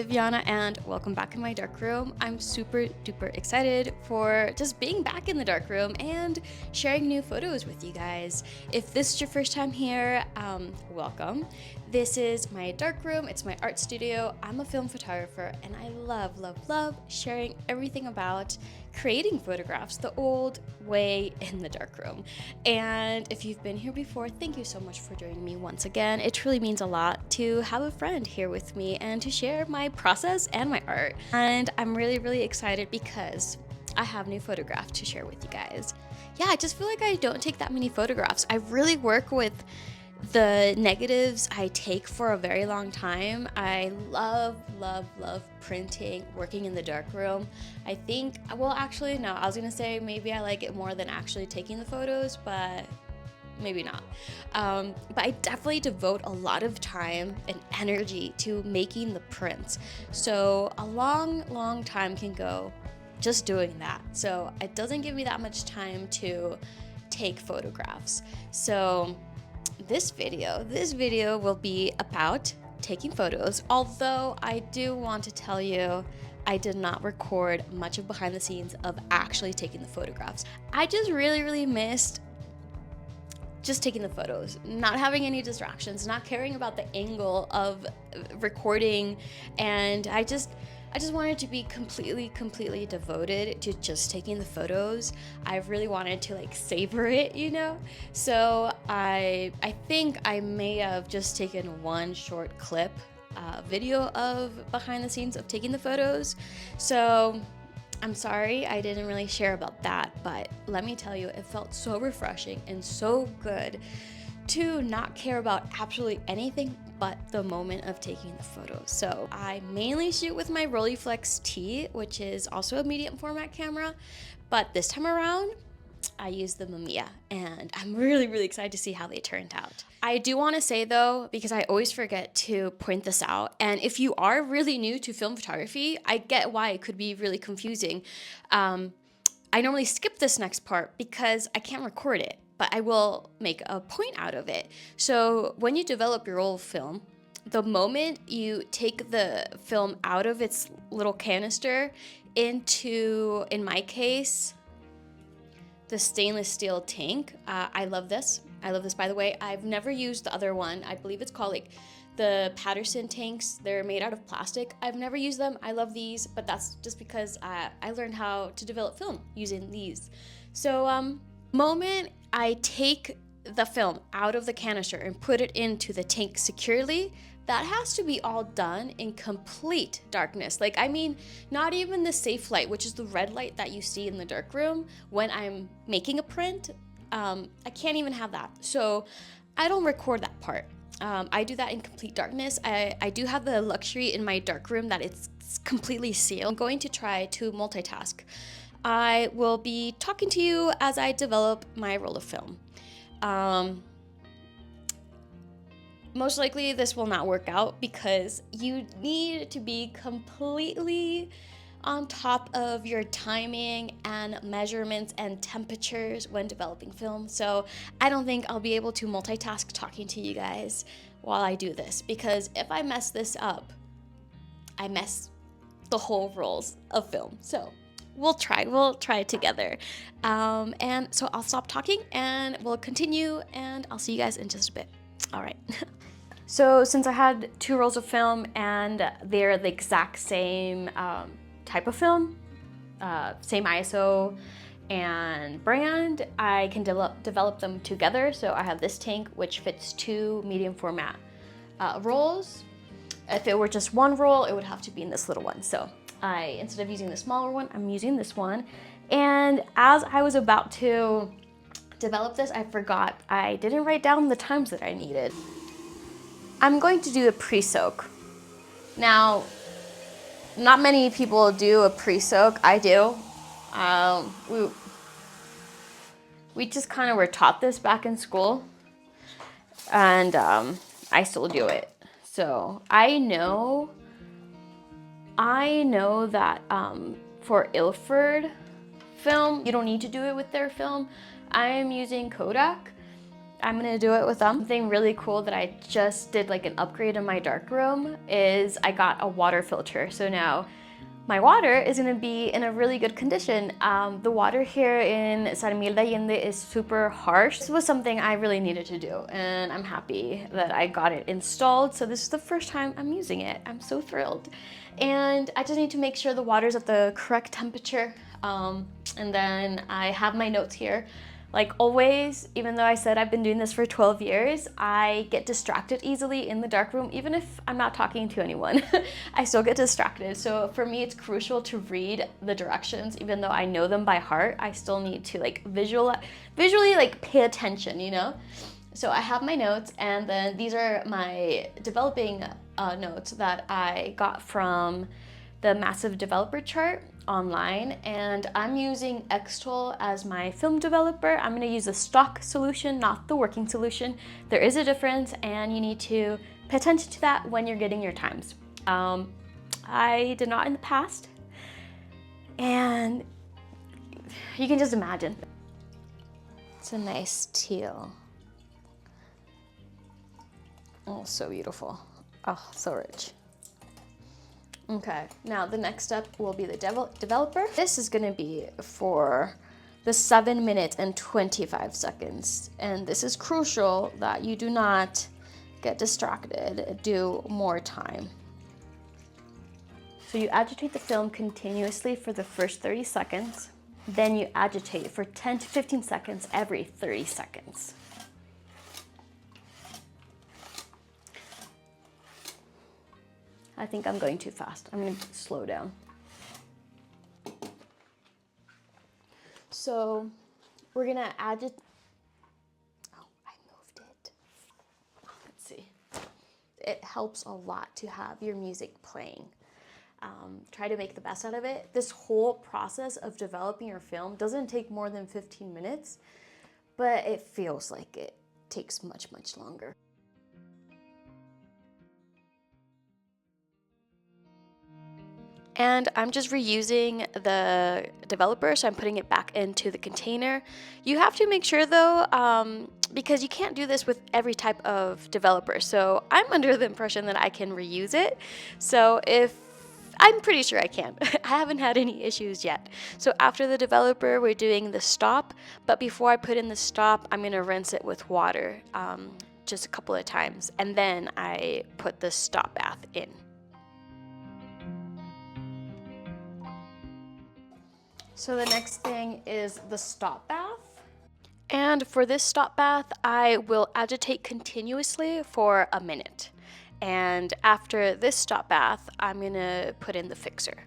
Viviana and welcome back in my darkroom. I'm super duper excited for just being back in the darkroom and sharing new photos with you guys. If this is your first time here, welcome. This is my darkroom, it's my art studio. I'm a film photographer and I love sharing everything about creating photographs the old way in the darkroom. And if you've been here before, thank you so much for joining me once again. It truly means a lot to have a friend here with me and to share my process and my art. And I'm really excited because I have new photographs to share with you guys. Yeah, I just feel like I don't take that many photographs. I really work with the negatives I take for a very long time. I love printing, working in the darkroom. I think, well, actually, no, I was gonna say maybe I like it more than actually taking the photos, but maybe not. But I definitely devote a lot of time and energy to making the prints. So a long time can go just doing that. So it doesn't give me that much time to take photographs. So this video will be about taking photos, although I do want to tell you I did not record much of behind the scenes of actually taking the photographs. I just really missed just taking the photos, not having any distractions, not caring about the angle of recording, and I just wanted to be completely devoted to just taking the photos. I really wanted to like savor it, you know? So I think I may have just taken one short clip video of behind the scenes of taking the photos. So I'm sorry I didn't really share about that, but let me tell you, it felt so refreshing and so good to not care about absolutely anything but the moment of taking the photo. So I mainly shoot with my Rolleiflex T, which is also a medium format camera, but this time around I use the Mamiya, and I'm really excited to see how they turned out. I do want to say though, because I always forget to point this out, and if you are really new to film photography, I get why it could be really confusing. I normally skip this next part because I can't record it, but I will make a point out of it. So when you develop your roll of film, the moment you take the film out of its little canister into, in my case, the stainless steel tank. I love this. By the way. I've never used the other one. I believe it's called like the Patterson tanks. They're made out of plastic. I've never used them. I love these, but that's just because I learned how to develop film using these. So moment I take the film out of the canister and put it into the tank securely, that has to be all done in complete darkness. Like, I mean, not even the safe light, which is the red light that you see in the darkroom when I'm making a print. I can't even have that. So I don't record that part. I do that in complete darkness. I do have the luxury in my darkroom that it's completely sealed. I'm going to try to multitask. I will be talking to you as I develop my roll of film. Most likely this will not work out because you need to be completely on top of your timing and measurements and temperatures when developing film. So I don't think I'll be able to multitask talking to you guys while I do this, because if I mess this up, I mess the whole rolls of film. So we'll try it together. And so I'll stop talking and we'll continue, and I'll see you guys in just a bit. All right. So since I had two rolls of film and they're the exact same type of film, same ISO and brand, I can develop them together. So I have this tank which fits two medium format rolls. If it were just one roll, it would have to be in this little one. So instead of using the smaller one, I'm using this one. And as I was about to develop this, I forgot I didn't write down the times that I needed. I'm going to do a pre-soak. Now, not many people do a pre-soak. I do. We just kind of were taught this back in school, and I still do it. So I know that for Ilford film, you don't need to do it with their film. I am using KODAK. I'm gonna do it with them. Something really cool that I just did, like an upgrade in my darkroom, is I got a water filter. So now my water is gonna be in a really good condition. The water here in San Miguel de Allende is super harsh. This was something I really needed to do, and I'm happy that I got it installed. So this is the first time I'm using it. I'm so thrilled. And I just need to make sure the water's at the correct temperature. And then I have my notes here. Like always, even though I said I've been doing this for 12 years, I get distracted easily in the darkroom. Even if I'm not talking to anyone, I still get distracted. So for me, it's crucial to read the directions. Even though I know them by heart, I still need to like visually like pay attention, you know? So I have my notes, and then these are my developing notes that I got from the massive developer chart online, and I'm using Xtool as my film developer. I'm going to use the stock solution, not the working solution. There is a difference, and you need to pay attention to that when you're getting your times. I did not in the past, and you can just imagine. It's a nice teal. Oh, so beautiful. Oh, so rich. Okay, now the next step will be the developer. This is gonna be for the 7 minutes and 25 seconds. And this is crucial that you do not get distracted, do more time. So you agitate the film continuously for the first 30 seconds. Then you agitate for 10 to 15 seconds every 30 seconds. I think I'm going too fast. I'm gonna slow down. So we're gonna agitate. Oh, I moved it. Let's see. It helps a lot to have your music playing. Try to make the best out of it. This whole process of developing your film doesn't take more than 15 minutes, but it feels like it takes much, much longer. And I'm just reusing the developer, so I'm putting it back into the container. You have to make sure though, because you can't do this with every type of developer. So I'm under the impression that I can reuse it. So I'm pretty sure I can. I haven't had any issues yet. So after the developer, we're doing the stop. But before I put in the stop, I'm gonna rinse it with water just a couple of times. And then I put the stop bath in. So the next thing is the stop bath. And for this stop bath, I will agitate continuously for a minute. And after this stop bath, I'm gonna put in the fixer.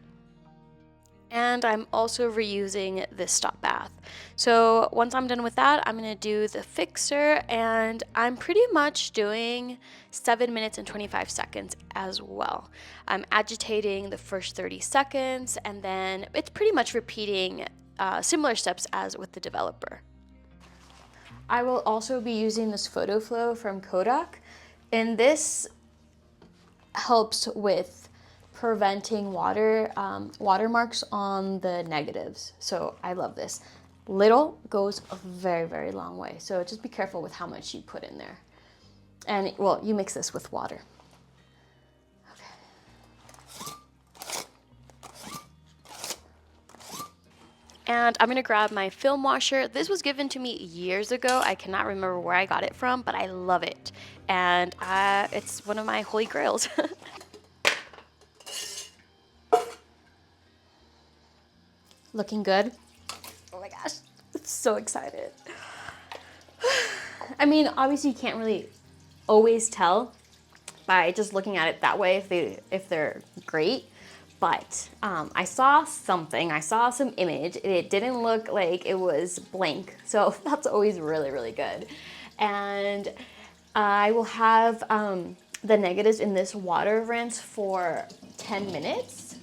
And I'm also reusing this stop bath. So once I'm done with that, I'm gonna do the fixer, and I'm pretty much doing 7 minutes and 25 seconds as well. I'm agitating the first 30 seconds, and then it's pretty much repeating similar steps as with the developer. I will also be using this photo flow from KODAK, and this helps with preventing watermarks on the negatives. So I love this. Little goes a very, very long way. So just be careful with how much you put in there. And well, you mix this with water. Okay. And I'm gonna grab my film washer. This was given to me years ago. I cannot remember where I got it from, but I love it. And it's one of my holy grails. Looking good. Oh my gosh, I'm so excited. I mean, obviously you can't really always tell by just looking at it that way if they're great, but I saw some image. It didn't look like it was blank, so that's always really, really good. And I will have the negatives in this water rinse for 10 minutes.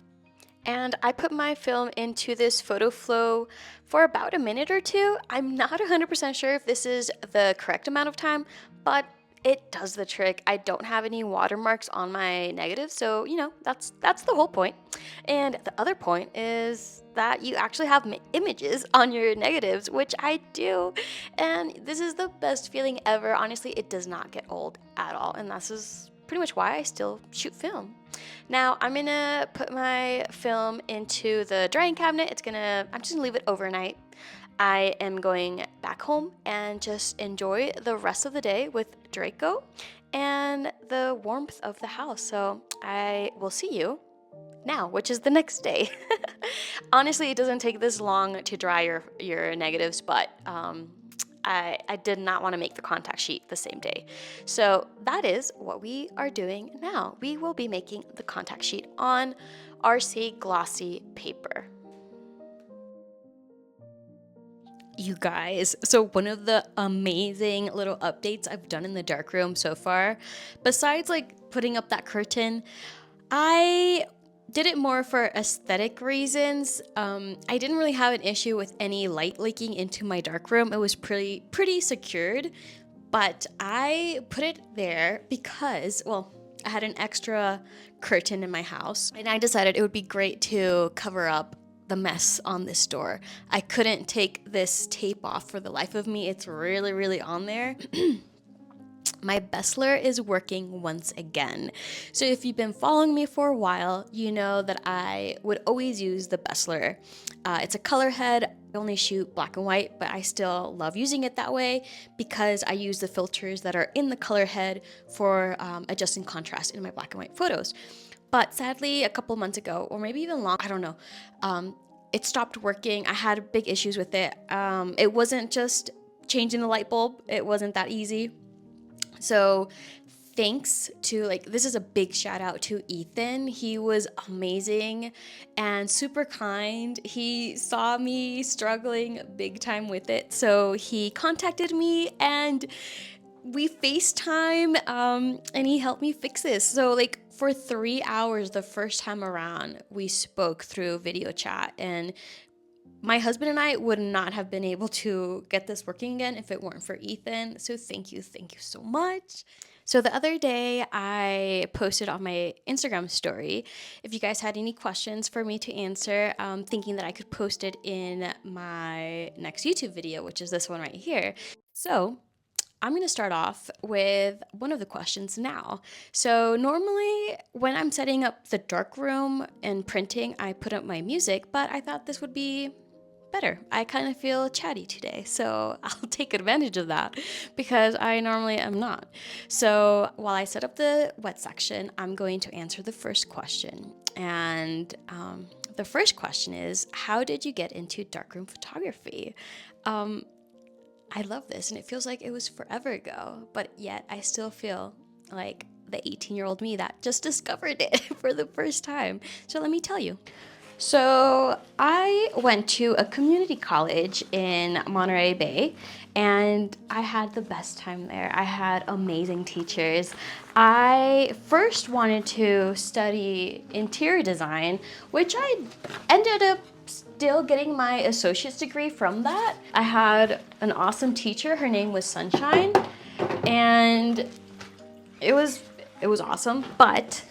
And I put my film into this photo flow for about a minute or two. I'm not 100% sure if this is the correct amount of time, but it does the trick. I don't have any watermarks on my negatives, so you know, that's the whole point. And the other point is that you actually have images on your negatives, which I do, and this is the best feeling ever. Honestly, it does not get old at all, and this is pretty much why I still shoot film. Now I'm gonna put my film into the drying cabinet. I'm just gonna leave it overnight. I am going back home and just enjoy the rest of the day with Draco and the warmth of the house. So I will see you now, which is the next day. Honestly, it doesn't take this long to dry your negatives, but I did not want to make the contact sheet the same day. So that is what we are doing now. We will be making the contact sheet on RC glossy paper. You guys, so one of the amazing little updates I've done in the darkroom so far, besides like putting up that curtain, I did it more for aesthetic reasons. I didn't really have an issue with any light leaking into my darkroom. It was pretty secured, but I put it there because, well, I had an extra curtain in my house, and I decided it would be great to cover up the mess on this door. I couldn't take this tape off for the life of me. It's really on there. My Beseler is working once again. So if you've been following me for a while, you know that I would always use the Beseler. It's a color head. I only shoot black and white, but I still love using it that way because I use the filters that are in the color head for adjusting contrast in my black and white photos. But sadly, a couple months ago, or maybe even long, I don't know, it stopped working. I had big issues with it. It wasn't just changing the light bulb. It wasn't that easy. So thanks to, like, this is a big shout out to Ethan. He was amazing and super kind. He saw me struggling big time with it. So he contacted me and we FaceTime and he helped me fix this. So like for 3 hours the first time around, we spoke through video chat, and my husband and I would not have been able to get this working again if it weren't for Ethan. So thank you so much. So the other day I posted on my Instagram story if you guys had any questions for me to answer, thinking that I could post it in my next YouTube video, which is this one right here. So I'm going to start off with one of the questions now. So normally when I'm setting up the darkroom and printing, I put up my music, but I thought this would be better. I kind of feel chatty today, so I'll take advantage of that because I normally am not. So while I set up the wet section, I'm going to answer the first question. And the first question is, how did you get into darkroom photography? I love this, and it feels like it was forever ago, but yet I still feel like the 18-year-old me that just discovered it for the first time. So let me tell you. So I went to a community college in Monterey Bay, and I had the best time there. I had amazing teachers. I first wanted to study interior design, which I ended up still getting my associate's degree from that. I had an awesome teacher. Her name was Sunshine, and it was awesome. But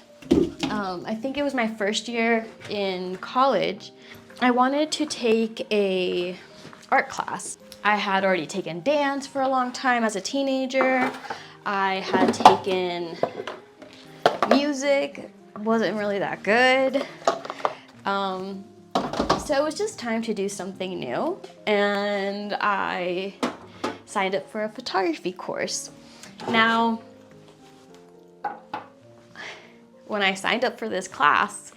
I think it was my first year in college. I wanted to take a art class. I had already taken dance for a long time as a teenager. I had taken music, wasn't really that good. So it was just time to do something new, and I signed up for a photography course. Now, when I signed up for this class,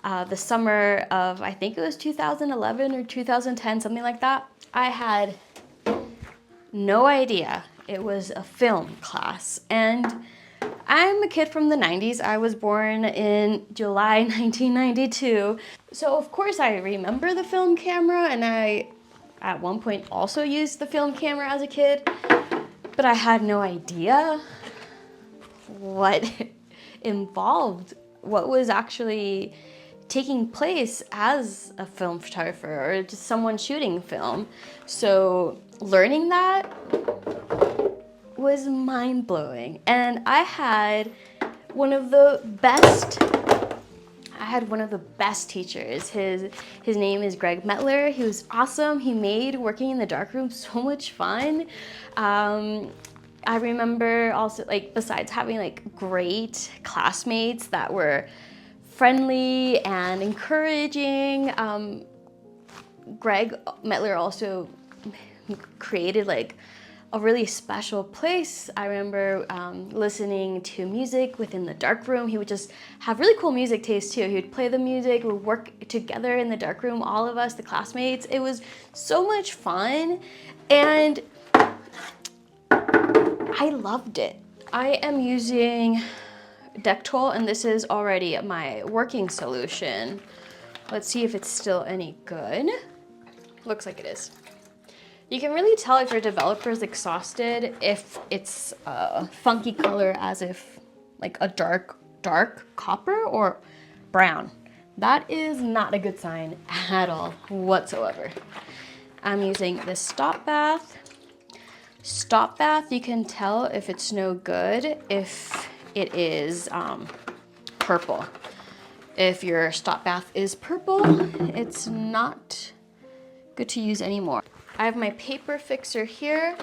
the summer of, I think it was 2011 or 2010, something like that, I had no idea it was a film class. And I'm a kid from the 90s. I was born in July 1992. So of course I remember the film camera, and I at one point also used the film camera as a kid, but I had no idea what involved, what was actually taking place as a film photographer or just someone shooting film. So learning that was mind-blowing. And I had one of the best teachers. His name is Greg Metler. He was awesome. He made working in the darkroom so much fun. I remember also, like, besides having like great classmates that were friendly and encouraging, Greg Metler also created like a really special place. I remember listening to music within the darkroom. He would just have really cool music taste too. He would play the music, we would work together in the darkroom, all of us, the classmates. It was so much fun, and I loved it. I am using Dektol, and this is already my working solution. Let's see if it's still any good. Looks like it is. You can really tell if your developer is exhausted if it's a funky color, as if like a dark copper or brown. That is not a good sign at all whatsoever. I'm using this stop bath. Stop bath, you can tell if it's no good if it is purple. If your stop bath is purple, it's not good to use anymore. I have my paper fixer here.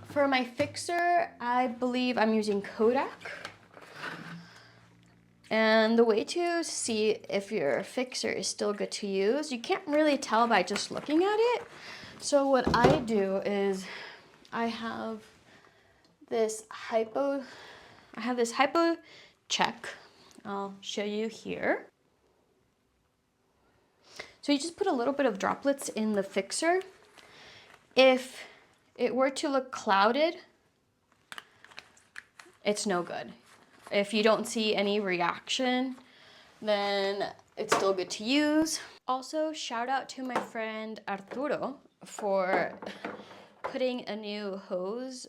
For my fixer, I believe I'm using KODAK. And the way to see if your fixer is still good to use, you can't really tell by just looking at it. So what I do is I have this hypo check. I'll show you here. So you just put a little bit of droplets in the fixer. If it were to look clouded, it's no good. If you don't see any reaction, then it's still good to use. Also, shout out to my friend Arturo for putting a new hose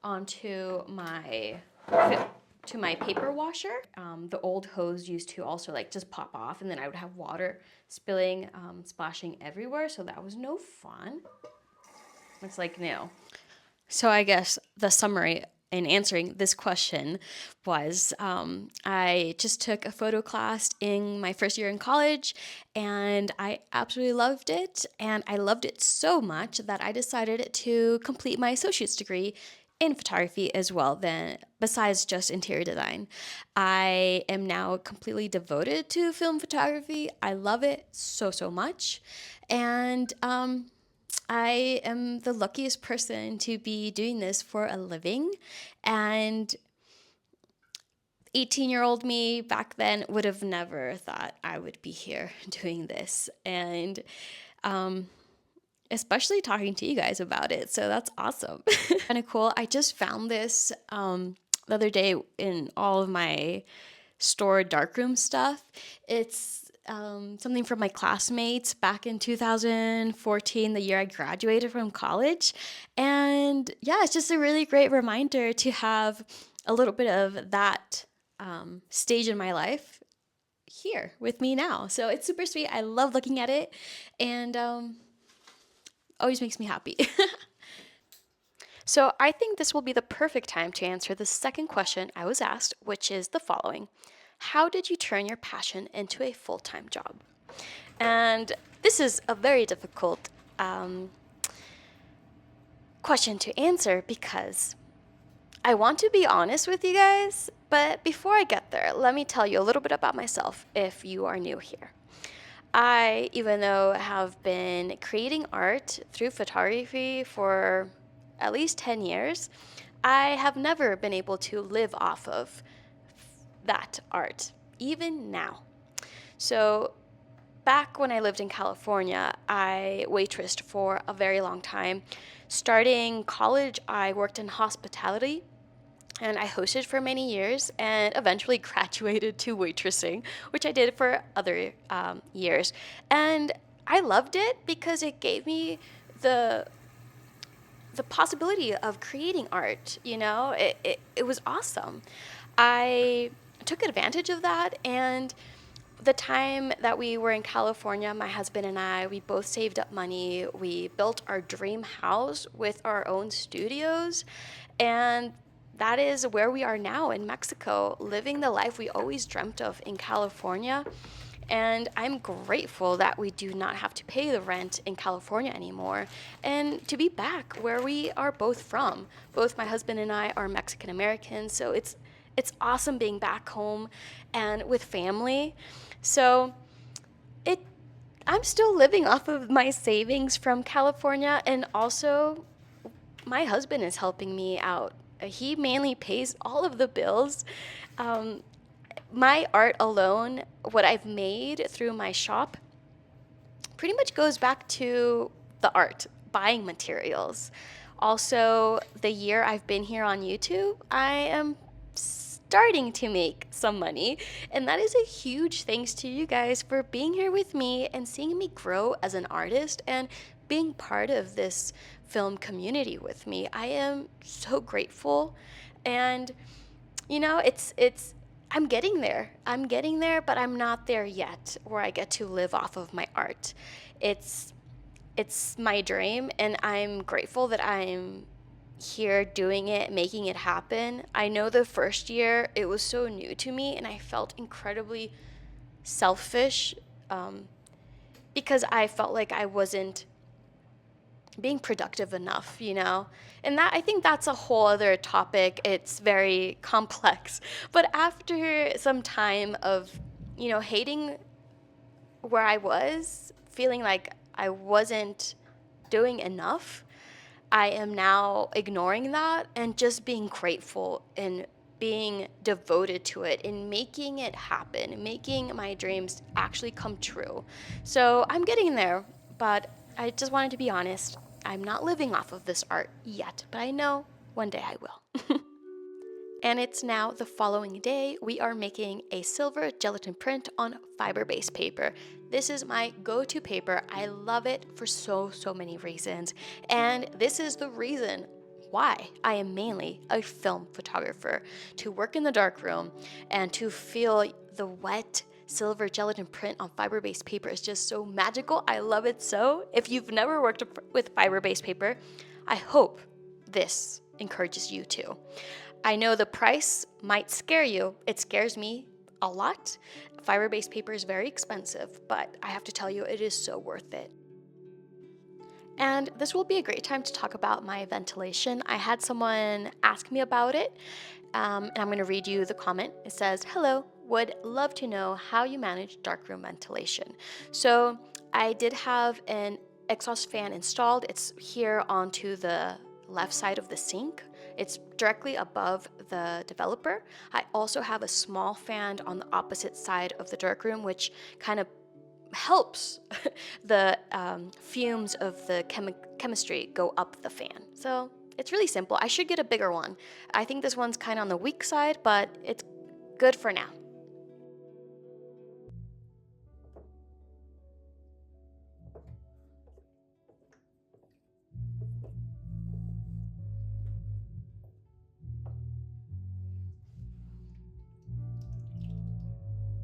onto my paper washer. The old hose used to also like just pop off, and then I would have water spilling, splashing everywhere, so that was no fun. Looks like new. So I guess the summary in answering this question was I just took a photo class in my first year in college, and I absolutely loved it. And I loved it so much that I decided to complete my associate's degree in photography as well, then besides just interior design. I am now completely devoted to film photography. I love it so much. And I am the luckiest person to be doing this for a living, and 18-year-old me back then would have never thought I would be here doing this, and especially talking to you guys about it. So that's awesome. Kind of cool. I just found this the other day in all of my stored darkroom stuff. It's something from my classmates back in 2014, the year I graduated from college. And yeah, it's just a really great reminder to have a little bit of that stage in my life here with me now. So it's super sweet. I love looking at it, and always makes me happy. So I think this will be the perfect time to answer the second question I was asked, which is the following. How did you turn your passion into a full-time job? And this is a very difficult question to answer because I want to be honest with you guys, but before I get there, let me tell you a little bit about myself if you are new here. I, even though have been creating art through photography for at least 10 years, I have never been able to live off of that art, even now. So back when I lived in California, I waitressed for a very long time. Starting college, I worked in hospitality, and I hosted for many years and eventually graduated to waitressing, which I did for other years. And I loved it because it gave me the possibility of creating art. You know, it was awesome. I took advantage of that, and the time that we were in California, my husband and I, we both saved up money. We built our dream house with our own studios, And that is where we are now in Mexico, living the life we always dreamt of in California. And I'm grateful that we do not have to pay the rent in California anymore and to be back where we are both from. Both my husband and I are Mexican Americans, so it's awesome being back home and with family. So it I'm still living off of my savings from California, and also my husband is helping me out. He mainly pays all of the bills. Um, my art alone, what I've made through my shop, pretty much goes back to the art, buying materials. Also, the year I've been here on YouTube, I am starting to make some money. And that is a huge thanks to you guys for being here with me and seeing me grow as an artist and being part of this film community with me. I am so grateful. And it's I'm getting there. I'm getting there, but I'm not there yet where I get to live off of my art. It's it's my dream, and I'm grateful that I'm here doing it, making it happen. I know the first year it was so new to me, and I felt incredibly selfish, um, because I felt like I wasn't being productive enough, you know? And that, I think that's a whole other topic. It's very complex. But after some time of, hating where I was, feeling like I wasn't doing enough, I am now ignoring that and just being grateful and being devoted to it and making it happen, making my dreams actually come true. So I'm getting there, but I just wanted to be honest. I'm not living off of this art yet, but I know one day I will. And it's now the following day. We are making a silver gelatin print on fiber-based paper. This is my go-to paper. I love it for so many reasons. And this is the reason why I am mainly a film photographer, to work in the darkroom and to feel the wet silver gelatin print on fiber-based paper is just so magical. I love it so. If you've never worked with fiber-based paper, I hope this encourages you to. I know the price might scare you. It scares me a lot. Fiber-based paper is very expensive, but I have to tell you, it is so worth it. And this will be a great time to talk about my ventilation. I had someone ask me about it, and I'm going to read you the comment. It says, "Hello, would love to know how you manage darkroom ventilation." So I did have an exhaust fan installed. It's here onto the left side of the sink. It's directly above the developer. I also have a small fan on the opposite side of the darkroom, which kind of helps the fumes of the chemistry go up the fan. So it's really simple. I should get a bigger one. I think this one's kind of on the weak side, but it's good for now.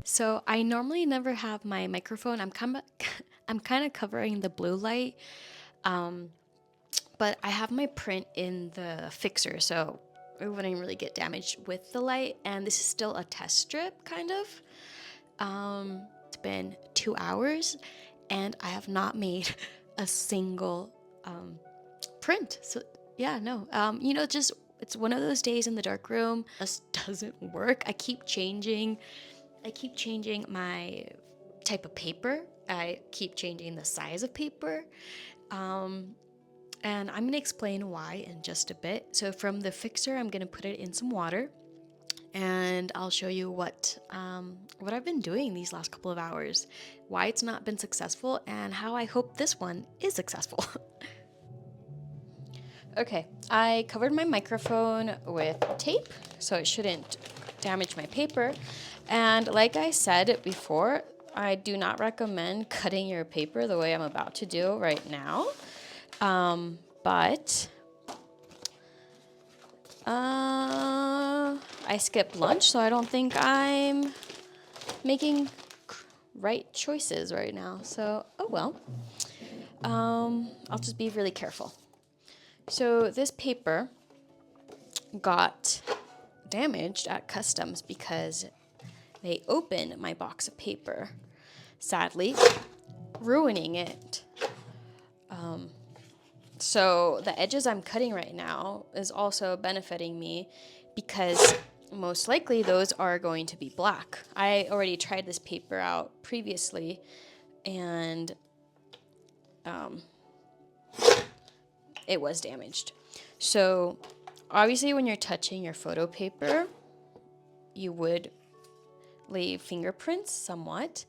So I normally never have my microphone. I'm kind of covering the blue light, um, but I have my print in the fixer, so it wouldn't really get damaged with the light. And this is still a test strip, kind of. It's been 2 hours, and I have not made a single print. So yeah, no, just it's one of those days in the dark room. Just doesn't work. I keep changing my type of paper. I keep changing the size of paper. And I'm going to explain why in just a bit. So from the fixer, I'm going to put it in some water, and I'll show you what I've been doing these last couple of hours, why it's not been successful, and how I hope this one is successful. Okay, I covered my microphone with tape so it shouldn't damage my paper. And like I said before, I do not recommend cutting your paper the way I'm about to do right now. But I skipped lunch, so I don't think I'm making right choices right now. So, oh well. I'll just be really careful. So this paper got damaged at customs because they opened my box of paper, sadly, ruining it. So the edges I'm cutting right now is also benefiting me because most likely those are going to be black. I already tried this paper out previously, and it was damaged. So obviously when you're touching your photo paper, you would leave fingerprints somewhat.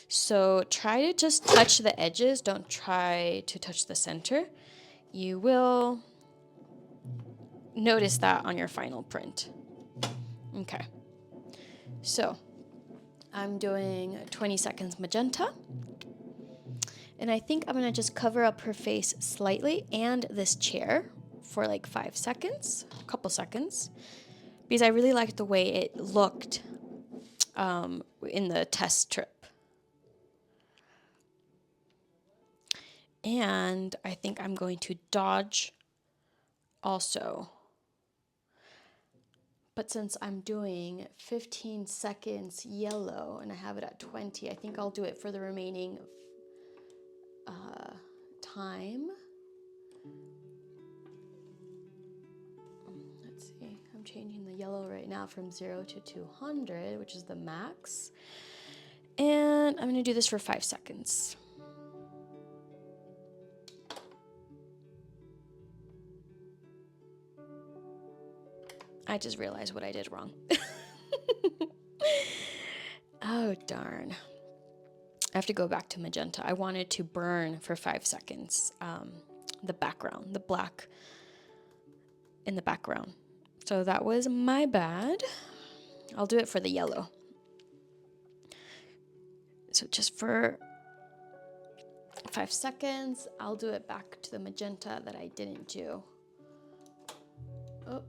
So try to just touch the edges. Don't try to touch the center. You will notice that on your final print. Okay. So I'm doing 20 seconds magenta. And I think I'm going to just cover up her face slightly and this chair for like 5 seconds, a couple seconds, because I really liked the way it looked in the test trip. And I think I'm going to dodge also. But since I'm doing 15 seconds yellow and I have it at 20, I think I'll do it for the remaining time. Let's see, I'm changing the yellow right now from 0 to 200, which is the max. And I'm gonna do this for 5 seconds. I just realized what I did wrong. Oh, darn. I have to go back to magenta. I wanted to burn for 5 seconds the background, the black in the background. So that was my bad. I'll do it for the yellow. So just for 5 seconds, I'll do it back to the magenta that I didn't do. Oh,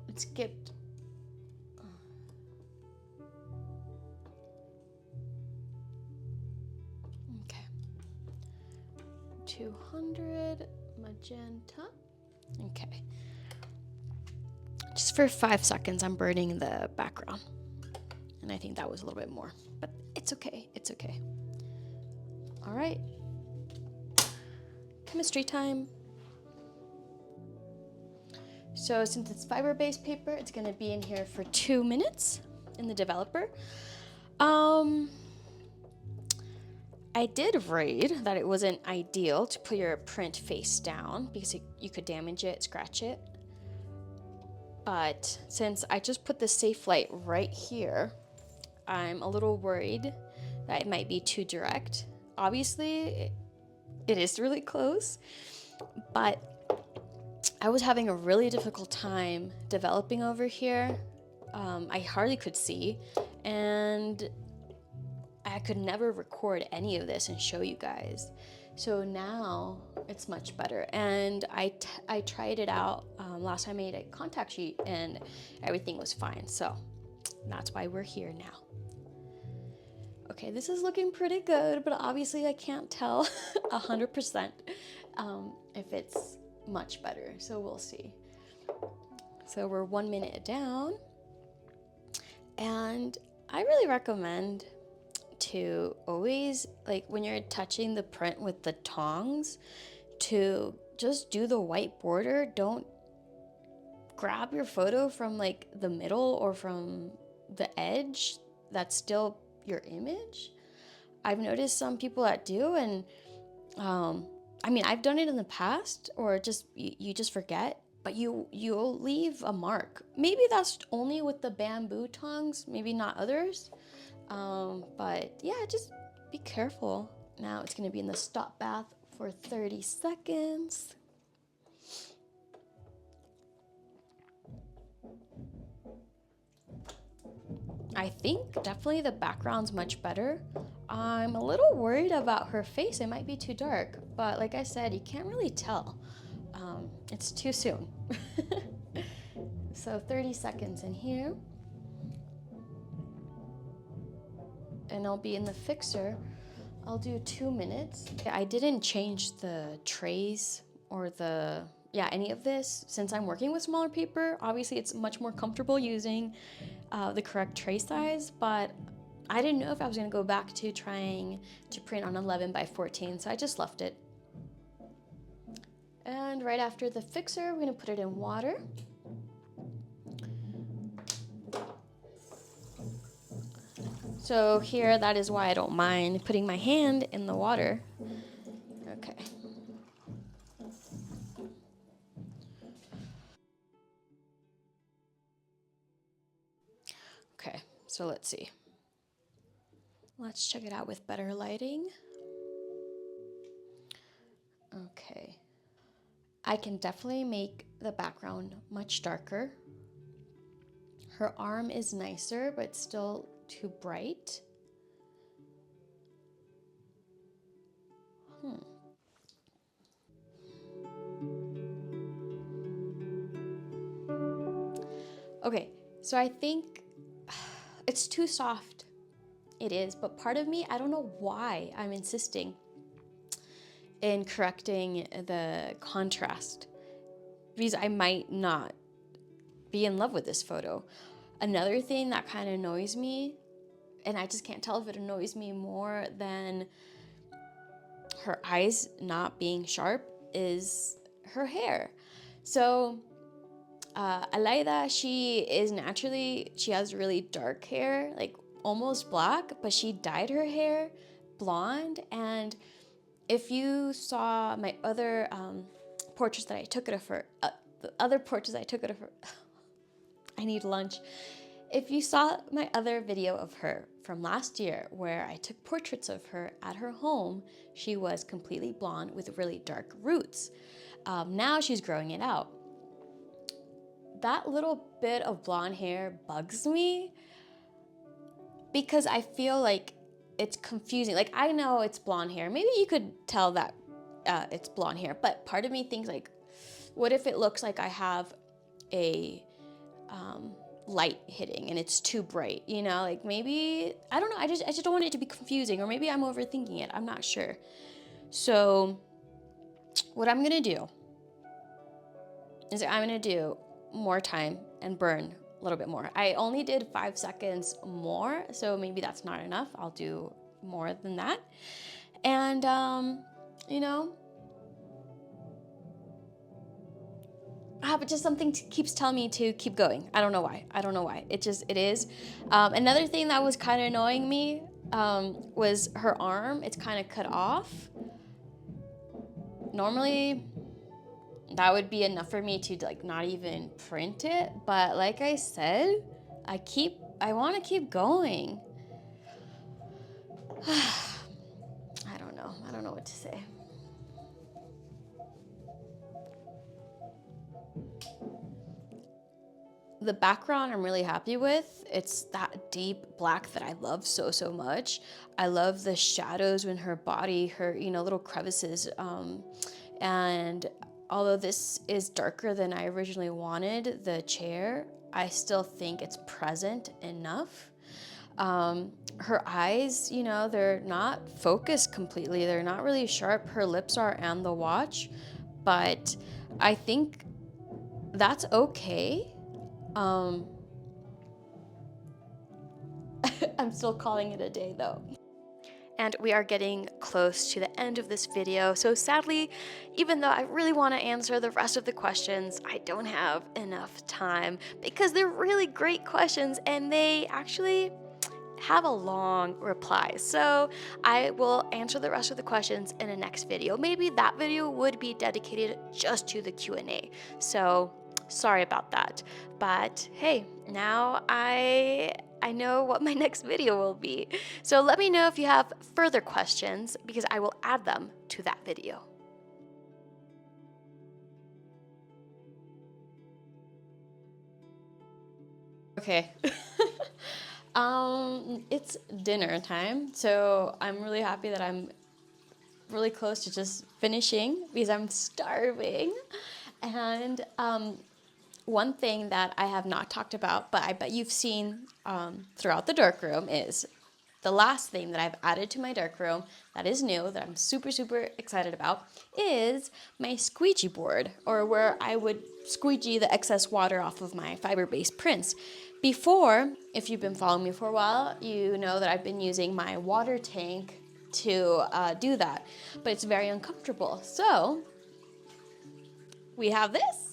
it skipped. Okay. 200 magenta. Okay. Just for 5 seconds, I'm burning the background. And I think that was a little bit more, but it's okay. It's okay. All right. Chemistry time. So since it's fiber-based paper, it's going to be in here for 2 minutes in the developer. I did read that it wasn't ideal to put your print face down because you could damage it, scratch it. But since I just put the safe light right here, I'm a little worried that it might be too direct. Obviously, it is really close, but I was having a really difficult time developing over here. I hardly could see, and I could never record any of this and show you guys. So now it's much better. And I tried it out last time I made a contact sheet and everything was fine. So that's why we're here now. Okay, this is looking pretty good, but obviously I can't tell 100% if it's much better. So we'll see. So we're 1 minute down. And I really recommend to always, like when you're touching the print with the tongs, to just do the white border. Don't grab your photo from like the middle or from the edge. That's still your image. I've noticed some people that do, and I mean, I've done it in the past, or just you just forget, but you'll leave a mark. Maybe that's only with the bamboo tongs, maybe not others. But yeah, just be careful. Now it's gonna be in the stop bath for 30 seconds. I think definitely the background's much better. I'm a little worried about her face. It might be too dark, but like I said, you can't really tell. It's too soon. So 30 seconds in here. And I'll be in the fixer. I'll do 2 minutes. I didn't change the trays or the yeah, any of this, since I'm working with smaller paper, obviously it's much more comfortable using the correct tray size, but I didn't know if I was gonna go back to trying to print on 11 by 14, so I just left it. And right after the fixer, we're gonna put it in water. So here, that is why I don't mind putting my hand in the water. Okay. Okay, so let's see. Let's check it out with better lighting. Okay. I can definitely make the background much darker. Her arm is nicer, but still too bright. Okay, so I think it's too soft. It is, but part of me, I don't know why I'm insisting in correcting the contrast, because I might not be in love with this photo. Another thing that kind of annoys me, and I just can't tell if it annoys me more than her eyes not being sharp, is her hair. So Alaida, she has really dark hair, like almost black, but she dyed her hair blonde. And if you saw my other portraits that I took of her, the other portraits I took of her, I need lunch. If you saw my other video of her from last year where I took portraits of her at her home, she was completely blonde with really dark roots. Now she's growing it out. That little bit of blonde hair bugs me because I feel like it's confusing. Like, I know it's blonde hair. Maybe you could tell that it's blonde hair, but part of me thinks, like, what if it looks like I have a light hitting and it's too bright, you know? Like, maybe, I don't know, I just don't want it to be confusing, or maybe I'm overthinking it. I'm not sure. So what I'm gonna do is I'm gonna do more time and burn a little bit more. I only did 5 seconds more, so maybe that's not enough. I'll do more than that. And you know, but just something keeps telling me to keep going. I don't know why. It is. Another thing that was kind of annoying me was her arm. It's kind of cut off. Normally, that would be enough for me to like not even print it. But like I said, I want to keep going. I don't know what to say. The background I'm really happy with. It's that deep black that I love so much. I love the shadows in her body, her, little crevices. And although this is darker than I originally wanted, the chair, I still think it's present enough. Her eyes, they're not focused completely. They're not really sharp. Her lips are, and the watch, but I think that's okay. I'm still calling it a day though. And we are getting close to the end of this video. So sadly, even though I really want to answer the rest of the questions, I don't have enough time because they're really great questions and they actually have a long reply. So I will answer the rest of the questions in a next video. Maybe that video would be dedicated just to the Q&A. So sorry about that. But hey, now I know what my next video will be. So let me know if you have further questions because I will add them to that video. Okay. It's dinner time, so I'm really happy that I'm really close to just finishing because I'm starving. And one thing that I have not talked about, but I bet you've seen throughout the darkroom is the last thing that I've added to my darkroom that is new, that I'm super, super excited about, is my squeegee board, or where I would squeegee the excess water off of my fiber-based prints. Before, if you've been following me for a while, you know that I've been using my water tank to do that, but it's very uncomfortable. So we have this.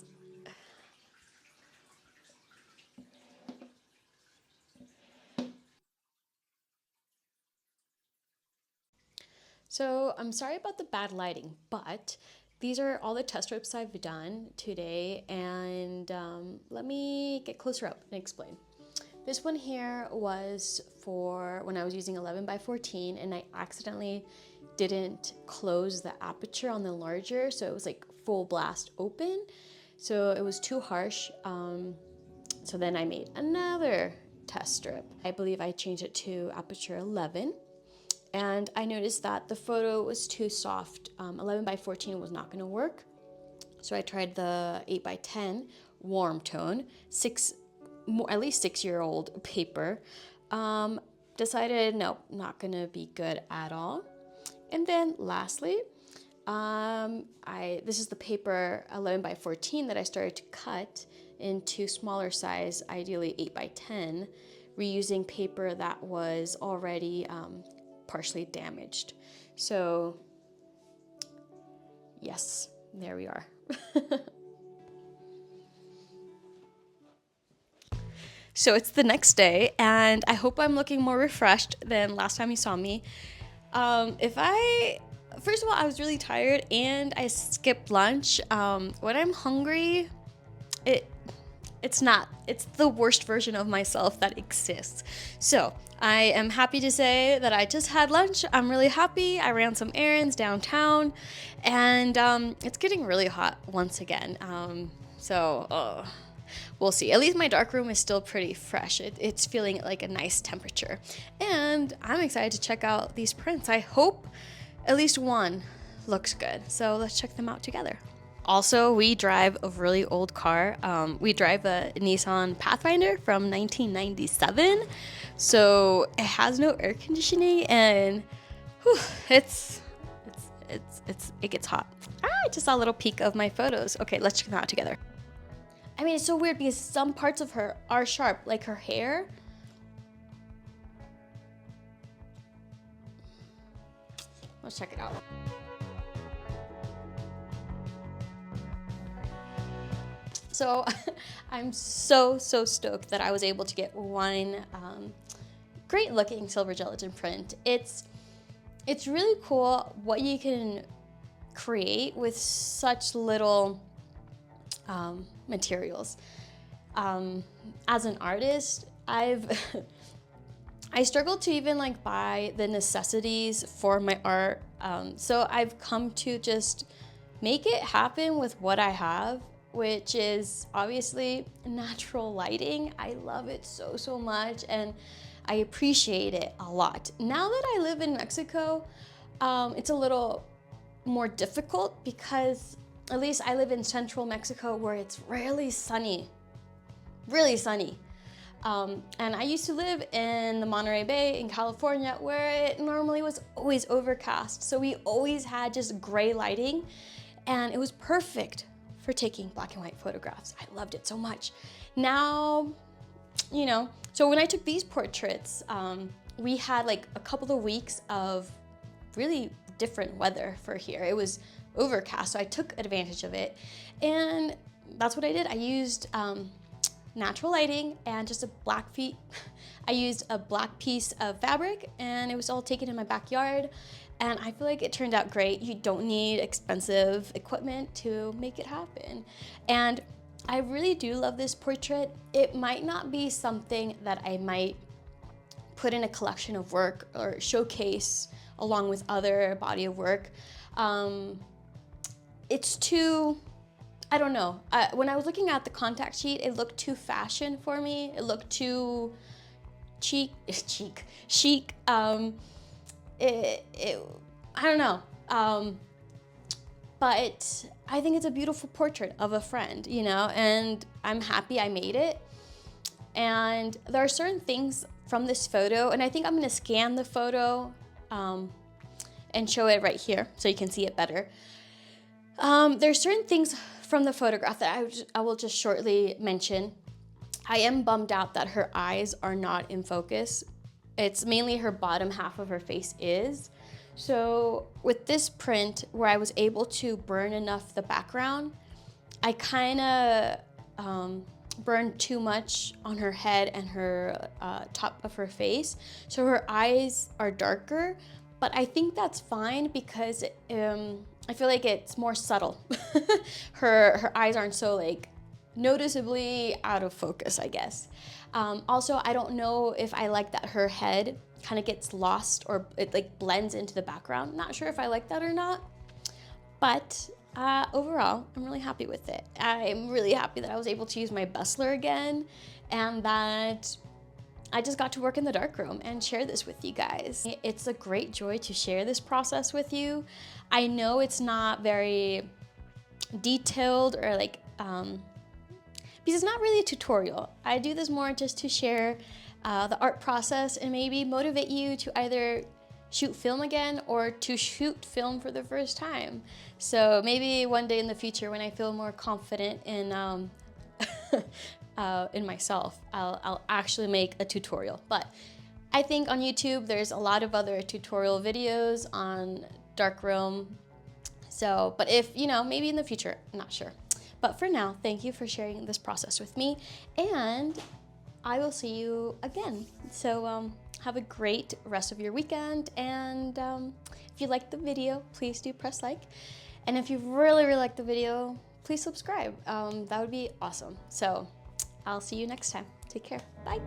So I'm sorry about the bad lighting, but these are all the test strips I've done today, and let me get closer up and explain. This one here was for when I was using 11 by 14 and I accidentally didn't close the aperture on the larger, so it was like full blast open. So it was too harsh. So then I made another test strip. I believe I changed it to aperture 11. And I noticed that the photo was too soft. 11 by 14 was not gonna work. So I tried the 8 by 10 warm tone, at least 6-year-old paper. Decided, no, not gonna be good at all. And then lastly, this is the paper 11 by 14 that I started to cut into smaller size, ideally 8 by 10, reusing paper that was already partially damaged. So yes, there we are. So it's the next day, and I hope I'm looking more refreshed than last time you saw me. First of all, I was really tired and I skipped lunch. When I'm hungry, it's the worst version of myself that exists. So I am happy to say that I just had lunch. I'm really happy. I ran some errands downtown, and it's getting really hot once again. We'll see. At least my darkroom is still pretty fresh. It's feeling like a nice temperature. And I'm excited to check out these prints. I hope at least one looks good. So let's check them out together. Also, we drive a really old car. We drive a Nissan Pathfinder from 1997. So it has no air conditioning, and it gets hot. I just saw a little peek of my photos. Okay, let's check them out together. I mean, it's so weird because some parts of her are sharp, like her hair. Let's check it out. So I'm so stoked that I was able to get one great looking silver gelatin print. It's really cool what you can create with such little materials. As an artist, I struggle to even like buy the necessities for my art. So I've come to just make it happen with what I have, which is obviously natural lighting. I love it so much, and I appreciate it a lot. Now that I live in Mexico, it's a little more difficult because at least I live in central Mexico where it's really sunny. And I used to live in the Monterey Bay in California, where it normally was always overcast. So we always had just gray lighting, and it was perfect for taking black and white photographs. I loved it so much. Now, so when I took these portraits, we had like a couple of weeks of really different weather for here. It was overcast, so I took advantage of it. And that's what I did. I used natural lighting and just I used a black piece of fabric, and it was all taken in my backyard. And I feel like it turned out great. You don't need expensive equipment to make it happen. And I really do love this portrait. It might not be something that I might put in a collection of work or showcase along with other body of work. It's too, I don't know. When I was looking at the contact sheet, it looked too fashion for me. It looked too chic. I don't know. But I think it's a beautiful portrait of a friend, and I'm happy I made it. And there are certain things from this photo, and I think I'm gonna scan the photo and show it right here so you can see it better. There's certain things from the photograph that I will just shortly mention. I am bummed out that her eyes are not in focus. It's mainly her bottom half of her face is. So with this print where I was able to burn enough the background, I kind of burned too much on her head and her top of her face. So her eyes are darker, but I think that's fine because I feel like it's more subtle. her eyes aren't so like noticeably out of focus, I guess. Also, I don't know if I like that her head kind of gets lost or it like blends into the background. Not sure if I like that or not, but overall, I'm really happy with it. I'm really happy that I was able to use my Beseler again and that I just got to work in the darkroom and share this with you guys. It's a great joy to share this process with you. I know it's not very detailed or like, because it's not really a tutorial. I do this more just to share the art process and maybe motivate you to either shoot film again or to shoot film for the first time. So maybe one day in the future when I feel more confident in myself, I'll actually make a tutorial. But I think on YouTube there's a lot of other tutorial videos on Darkroom. So, but if, you know, maybe in the future, I'm not sure. But for now, thank you for sharing this process with me, and I will see you again. So have a great rest of your weekend, and if you liked the video, please do press like. And if you really, really liked the video, please subscribe. That would be awesome. So I'll see you next time. Take care. Bye.